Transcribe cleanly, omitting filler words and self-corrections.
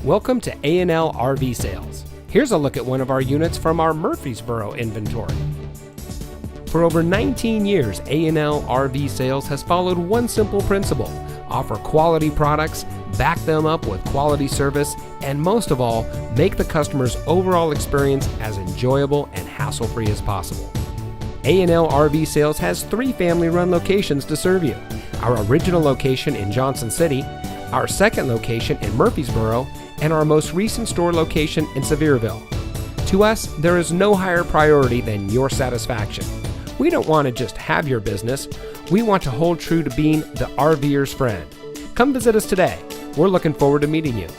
Welcome to A&L RV Sales. Here's a look at one of our units from our Murfreesboro inventory. For over 19 years, A&L RV Sales has followed one simple principle: offer quality products, back them up with quality service, and most of all, make the customer's overall experience as enjoyable and hassle-free as possible. A&L RV Sales has 3 family-run locations to serve you: our original location in Johnson City, our second location in Murfreesboro, and our most recent store location in Sevierville. To us, there is no higher priority than your satisfaction. We don't want to just have your business. We want to hold true to being the RVer's friend. Come visit us today. We're looking forward to meeting you.